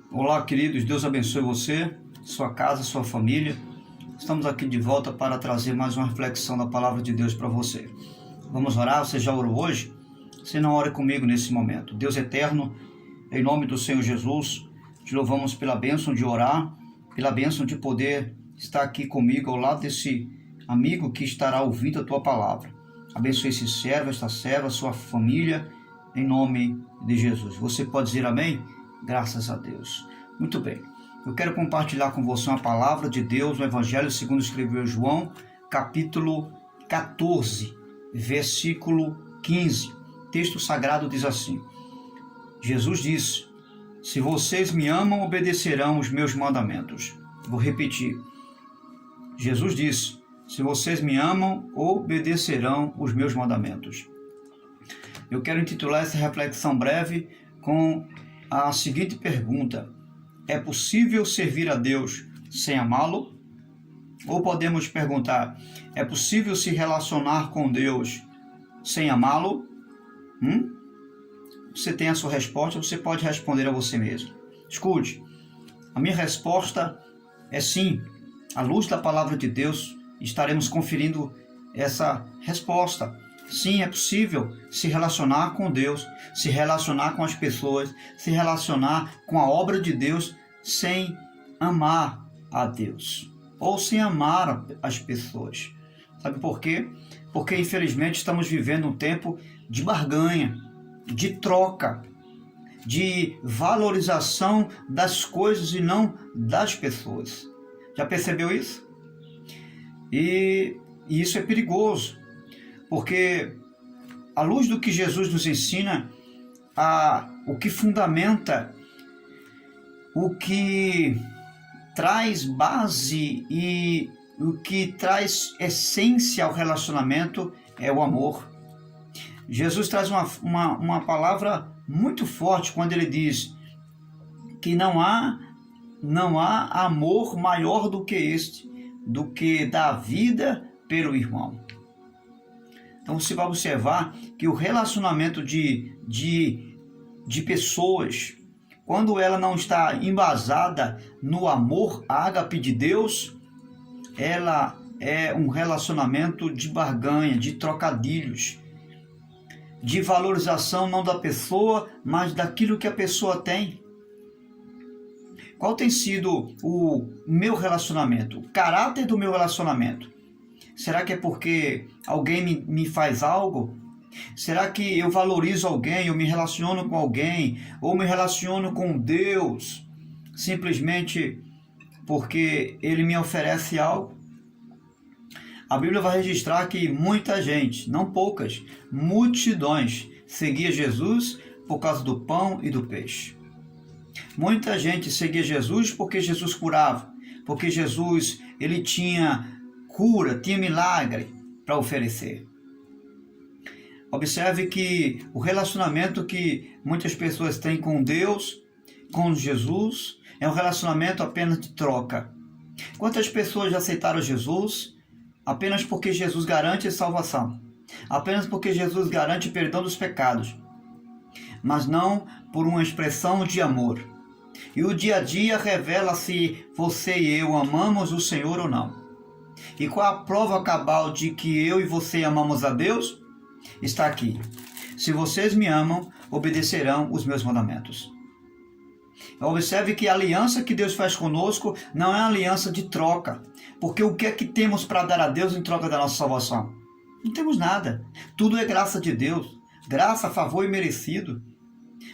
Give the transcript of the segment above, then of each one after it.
Olá, queridos, Deus abençoe você, sua casa, sua família. Estamos aqui de volta para trazer mais uma reflexão da palavra de Deus para você. Vamos orar? Você já orou hoje? Se não, ore comigo nesse momento. Deus eterno, em nome do Senhor Jesus, te louvamos pela bênção de orar, pela bênção de poder estar aqui comigo ao lado desse amigo que estará ouvindo a tua palavra. Abençoe esse servo, esta serva, sua família, em nome de Jesus. Você pode dizer amém? Graças a Deus. Muito bem. Eu quero compartilhar com você uma palavra de Deus no Evangelho segundo escreveu João, capítulo 14, versículo 15. O texto sagrado diz assim: Jesus disse: se vocês me amam, obedecerão os meus mandamentos. Vou repetir. Jesus disse: se vocês me amam, obedecerão os meus mandamentos. Eu quero intitular essa reflexão breve com a seguinte pergunta: é possível servir a Deus sem amá-lo? Ou podemos perguntar: é possível se relacionar com Deus sem amá-lo? Você tem a sua resposta, você pode responder a você mesmo. Escute, a minha resposta é sim. À luz da palavra de Deus, estaremos conferindo essa resposta. Sim, é possível se relacionar com Deus, se relacionar com as pessoas, se relacionar com a obra de Deus sem amar a Deus ou sem amar as pessoas. Sabe por quê? Porque infelizmente estamos vivendo um tempo de barganha, de troca, de valorização das coisas e não das pessoas. Já percebeu isso? E isso é perigoso. Porque, à luz do que Jesus nos ensina, o que fundamenta, o que traz base e o que traz essência ao relacionamento é o amor. Jesus traz uma palavra muito forte quando ele diz que não há amor maior do que este, do que dar vida pelo irmão. Então você vai observar que o relacionamento de pessoas, quando ela não está embasada no amor ágape de Deus, ela é um relacionamento de barganha, de trocadilhos, de valorização não da pessoa, mas daquilo que a pessoa tem. Qual tem sido o meu relacionamento, o caráter do meu relacionamento? Será que é porque alguém me faz algo? Será que eu valorizo alguém, eu me relaciono com alguém, ou me relaciono com Deus, simplesmente porque Ele me oferece algo? A Bíblia vai registrar que muita gente, não poucas, multidões, seguia Jesus por causa do pão e do peixe. Muita gente seguia Jesus porque Jesus curava, porque Jesus ele tinha cura, tinha milagre para oferecer. Observe que o relacionamento que muitas pessoas têm com Deus, com Jesus, é um relacionamento apenas de troca. Quantas pessoas já aceitaram Jesus apenas porque Jesus garante salvação, apenas porque Jesus garante perdão dos pecados, mas não por uma expressão de amor. E o dia a dia revela se você e eu amamos o Senhor ou não. E qual a prova cabal de que eu e você amamos a Deus? Está aqui. Se vocês me amam, obedecerão os meus mandamentos. Observe que a aliança que Deus faz conosco não é uma aliança de troca. Porque o que é que temos para dar a Deus em troca da nossa salvação? Não temos nada. Tudo é graça de Deus. Graça, favor e merecido.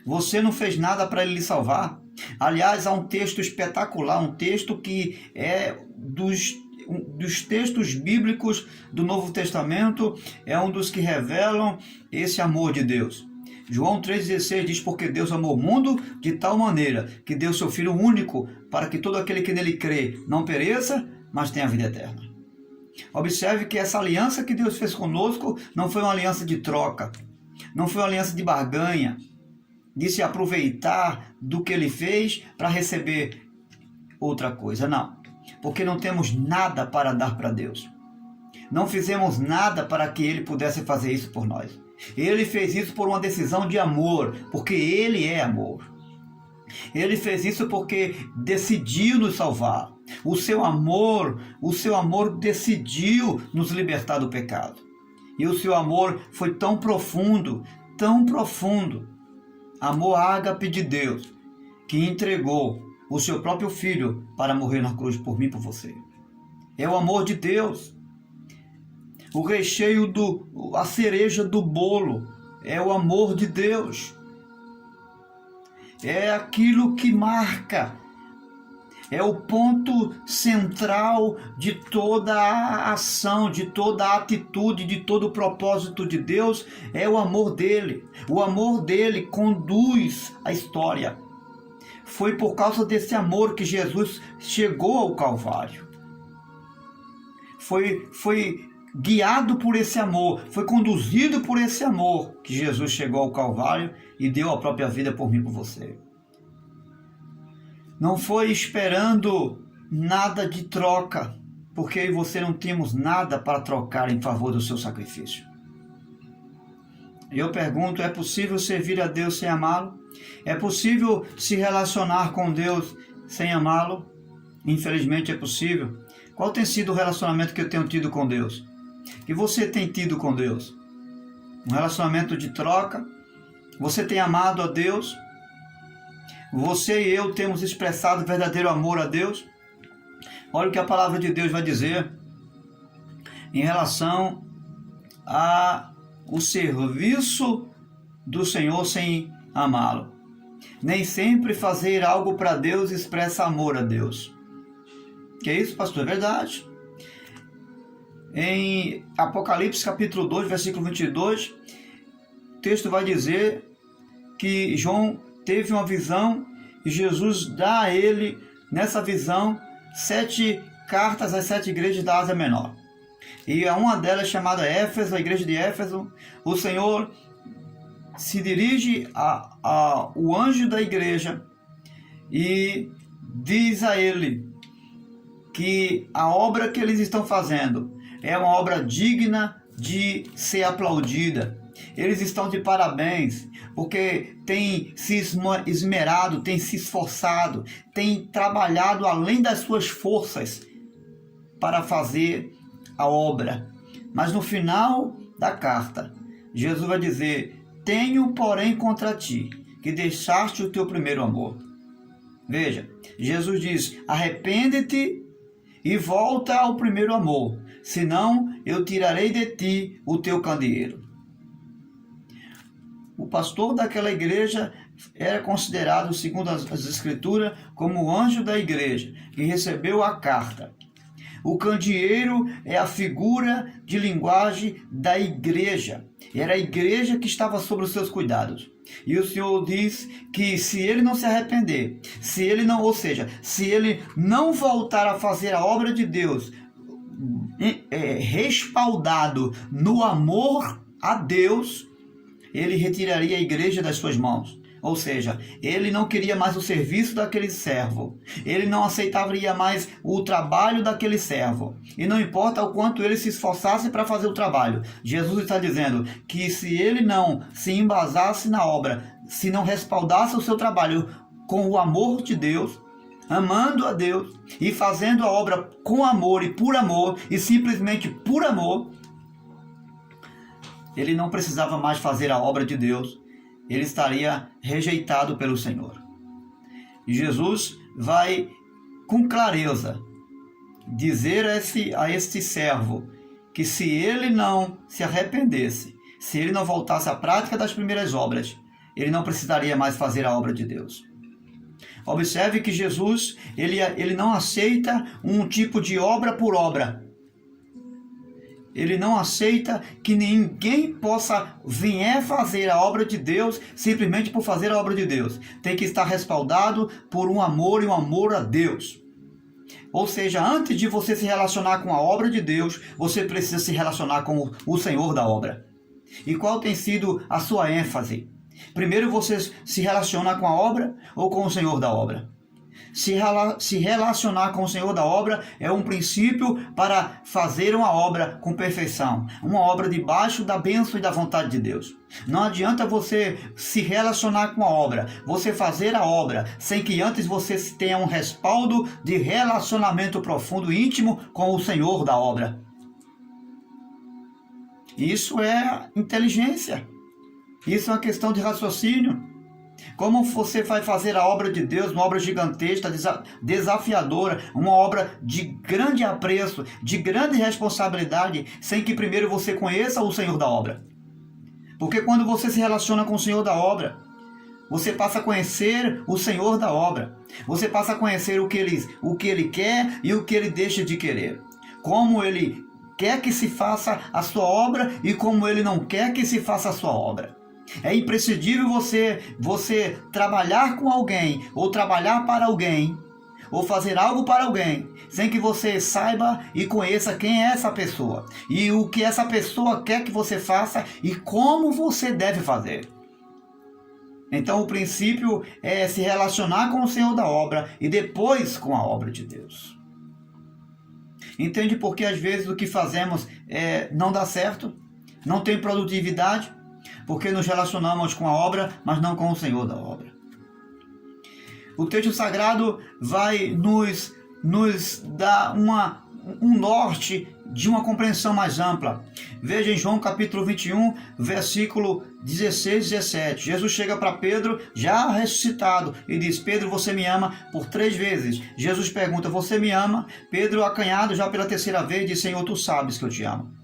Você não fez nada para Ele lhe salvar. Aliás, há um texto espetacular, um texto que é dos textos bíblicos do Novo Testamento, é um dos que revelam esse amor de Deus. João 3,16 diz: porque Deus amou o mundo de tal maneira que deu seu Filho único, para que todo aquele que nele crê não pereça, mas tenha a vida eterna. Observe que essa aliança que Deus fez conosco não foi uma aliança de troca, não foi uma aliança de barganha, de se aproveitar do que Ele fez para receber outra coisa, não. Porque não temos nada para dar para Deus. Não fizemos nada para que Ele pudesse fazer isso por nós. Ele fez isso por uma decisão de amor, porque Ele é amor. Ele fez isso porque decidiu nos salvar. O seu amor decidiu nos libertar do pecado. E o seu amor foi tão profundo, amor ágape de Deus, que entregou o seu próprio filho para morrer na cruz por mim e por você. É o amor de Deus. O recheio a cereja do bolo é o amor de Deus. É aquilo que marca, é o ponto central de toda a ação, de toda a atitude, de todo o propósito de Deus, é o amor dele. O amor dele conduz a história. Foi por causa desse amor que Jesus chegou ao Calvário. Foi guiado por esse amor, foi conduzido por esse amor que Jesus chegou ao Calvário e deu a própria vida por mim e por você. Não foi esperando nada de troca, porque eu e você não tínhamos nada para trocar em favor do seu sacrifício. E eu pergunto, é possível servir a Deus sem amá-lo? É possível se relacionar com Deus sem amá-lo? Infelizmente é possível. Qual tem sido o relacionamento que eu tenho tido com Deus? Que você tem tido com Deus? Um relacionamento de troca? Você tem amado a Deus? Você e eu temos expressado verdadeiro amor a Deus? Olha o que a palavra de Deus vai dizer em relação ao serviço do Senhor sem amá-lo. Nem sempre fazer algo para Deus expressa amor a Deus. Que é isso, pastor? É verdade. Em Apocalipse capítulo 2, versículo 22, o texto vai dizer que João teve uma visão e Jesus dá a ele, nessa visão, 7 cartas às 7 igrejas da Ásia Menor. E a uma delas, chamada Éfeso, a igreja de Éfeso, o Senhor se dirige ao anjo da igreja e diz a ele que a obra que eles estão fazendo é uma obra digna de ser aplaudida. Eles estão de parabéns, porque têm se esmerado, têm se esforçado, têm trabalhado além das suas forças para fazer a obra. Mas no final da carta, Jesus vai dizer: tenho, porém, contra ti, que deixaste o teu primeiro amor. Veja, Jesus diz: arrepende-te e volta ao primeiro amor, senão eu tirarei de ti o teu candeeiro. O pastor daquela igreja era considerado, segundo as escrituras, como o anjo da igreja, que recebeu a carta. O candeeiro é a figura de linguagem da igreja. Era a igreja que estava sob os seus cuidados. E o Senhor diz que se ele não se arrepender, se ele não voltar a fazer a obra de Deus, respaldado no amor a Deus, ele retiraria a igreja das suas mãos. Ou seja, ele não queria mais o serviço daquele servo. Ele não aceitaria mais o trabalho daquele servo. E não importa o quanto ele se esforçasse para fazer o trabalho. Jesus está dizendo que se ele não se embasasse na obra, se não respaldasse o seu trabalho com o amor de Deus, amando a Deus e fazendo a obra com amor e por amor, e simplesmente por amor, ele não precisava mais fazer a obra de Deus. Ele estaria rejeitado pelo Senhor. E Jesus vai, com clareza, dizer a este servo que se ele não se arrependesse, se ele não voltasse à prática das primeiras obras, ele não precisaria mais fazer a obra de Deus. Observe que Jesus, ele não aceita um tipo de obra por obra. Ele não aceita que ninguém possa vir fazer a obra de Deus simplesmente por fazer a obra de Deus. Tem que estar respaldado por um amor e um amor a Deus. Ou seja, antes de você se relacionar com a obra de Deus, você precisa se relacionar com o Senhor da obra. E qual tem sido a sua ênfase? Primeiro você se relaciona com a obra ou com o Senhor da obra? Se relacionar com o Senhor da obra é um princípio para fazer uma obra com perfeição, uma obra debaixo da bênção e da vontade de Deus. Não adianta você se relacionar com a obra, você fazer a obra, sem que antes você tenha um respaldo de relacionamento profundo e íntimo com o Senhor da obra. Isso é inteligência, isso é uma questão de raciocínio. Como você vai fazer a obra de Deus, uma obra gigantesca, desafiadora, uma obra de grande apreço, de grande responsabilidade, sem que primeiro você conheça o Senhor da obra? Porque quando você se relaciona com o Senhor da obra, você passa a conhecer o Senhor da obra. Você passa a conhecer o que ele quer e o que ele deixa de querer. Como ele quer que se faça a sua obra e como ele não quer que se faça a sua obra. É imprescindível você trabalhar com alguém, ou trabalhar para alguém, ou fazer algo para alguém, sem que você saiba e conheça quem é essa pessoa, e o que essa pessoa quer que você faça, e como você deve fazer. Então o princípio é se relacionar com o Senhor da obra, e depois com a obra de Deus. Entende por que às vezes o que fazemos não dá certo? Não tem produtividade? Porque nos relacionamos com a obra, mas não com o Senhor da obra. O texto sagrado vai nos dar um norte de uma compreensão mais ampla. Veja em João capítulo 21, versículo 16 e 17. Jesus chega para Pedro, já ressuscitado, e diz: Pedro, você me ama? Por 3 vezes. Jesus pergunta: você me ama? Pedro, acanhado já pela 3ª vez, diz: Senhor, tu sabes que eu te amo.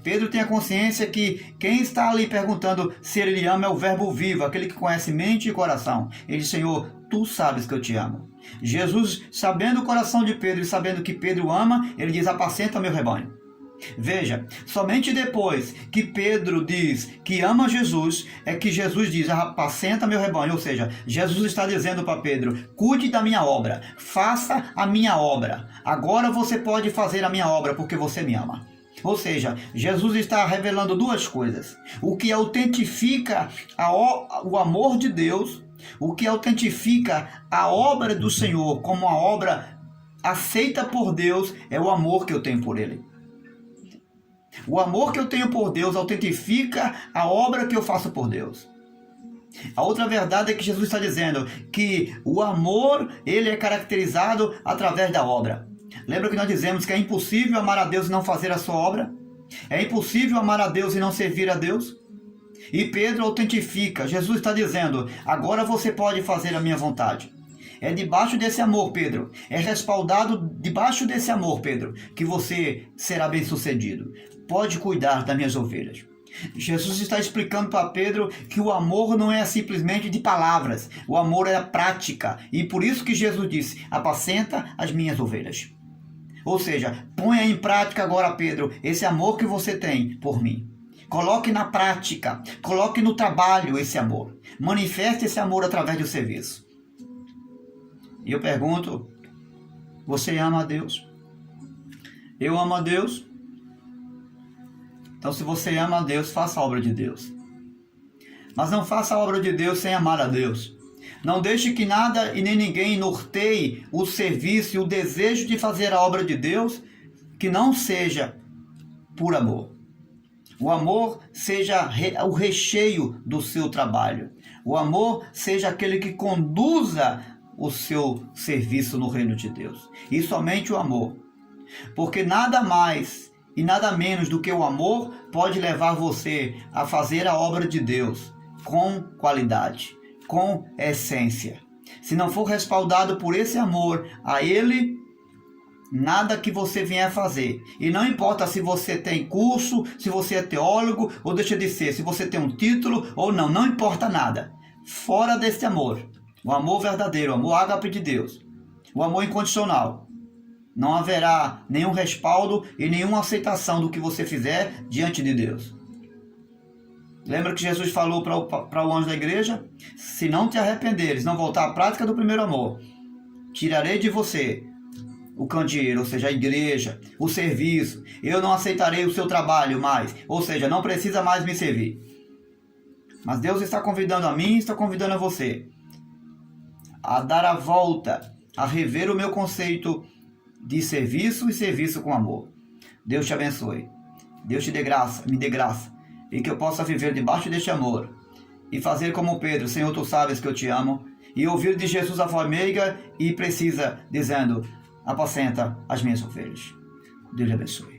Pedro tem a consciência que quem está ali perguntando se ele lhe ama é o verbo vivo, aquele que conhece mente e coração. Ele diz: Senhor, tu sabes que eu te amo. Jesus, sabendo o coração de Pedro e sabendo que Pedro ama, ele diz: apacenta meu rebanho. Veja, somente depois que Pedro diz que ama Jesus, é que Jesus diz: apacenta meu rebanho. Ou seja, Jesus está dizendo para Pedro: cuide da minha obra, faça a minha obra. Agora você pode fazer a minha obra porque você me ama. Ou seja, Jesus está revelando 2 coisas. O que autentifica o amor de Deus, o que autentifica a obra do Senhor como uma obra aceita por Deus, é o amor que eu tenho por Ele. O amor que eu tenho por Deus autentifica a obra que eu faço por Deus. A outra verdade é que Jesus está dizendo que o amor, ele é caracterizado através da obra. Lembra que nós dizemos que é impossível amar a Deus e não fazer a sua obra? É impossível amar a Deus e não servir a Deus? E Pedro autentifica. Jesus está dizendo: agora você pode fazer a minha vontade. É debaixo desse amor, Pedro. É respaldado debaixo desse amor, Pedro, que você será bem-sucedido. Pode cuidar das minhas ovelhas. Jesus está explicando para Pedro que o amor não é simplesmente de palavras. O amor é a prática. E por isso que Jesus disse: apacenta as minhas ovelhas. Ou seja, ponha em prática agora, Pedro, esse amor que você tem por mim. Coloque na prática, coloque no trabalho esse amor. Manifeste esse amor através do serviço. E eu pergunto: você ama a Deus? Eu amo a Deus? Então, se você ama a Deus, faça a obra de Deus. Mas não faça a obra de Deus sem amar a Deus. Não deixe que nada e nem ninguém norteie o serviço e o desejo de fazer a obra de Deus que não seja por amor. O amor seja o recheio do seu trabalho. O amor seja aquele que conduza o seu serviço no reino de Deus. E somente o amor. Porque nada mais e nada menos do que o amor pode levar você a fazer a obra de Deus com qualidade, com essência. Se não for respaldado por esse amor a Ele, nada que você vier fazer, e não importa se você tem curso, se você é teólogo ou deixa de ser, se você tem um título ou não, não importa nada. Fora desse amor, o amor verdadeiro, o amor ágape de Deus, o amor incondicional, não haverá nenhum respaldo e nenhuma aceitação do que você fizer diante de Deus. Lembra que Jesus falou para o anjo da igreja? Se não te arrependeres, não voltar à prática do primeiro amor, tirarei de você o candeeiro, ou seja, a igreja, o serviço. Eu não aceitarei o seu trabalho mais, ou seja, não precisa mais me servir. Mas Deus está convidando a mim, está convidando a você a dar a volta, a rever o meu conceito de serviço e serviço com amor. Deus te abençoe. Deus te dê graça, me dê graça, e que eu possa viver debaixo deste amor e fazer como Pedro: Senhor, tu sabes que eu te amo, e ouvir de Jesus a voz meiga e precisa, dizendo: apacenta as minhas ovelhas. Deus te abençoe.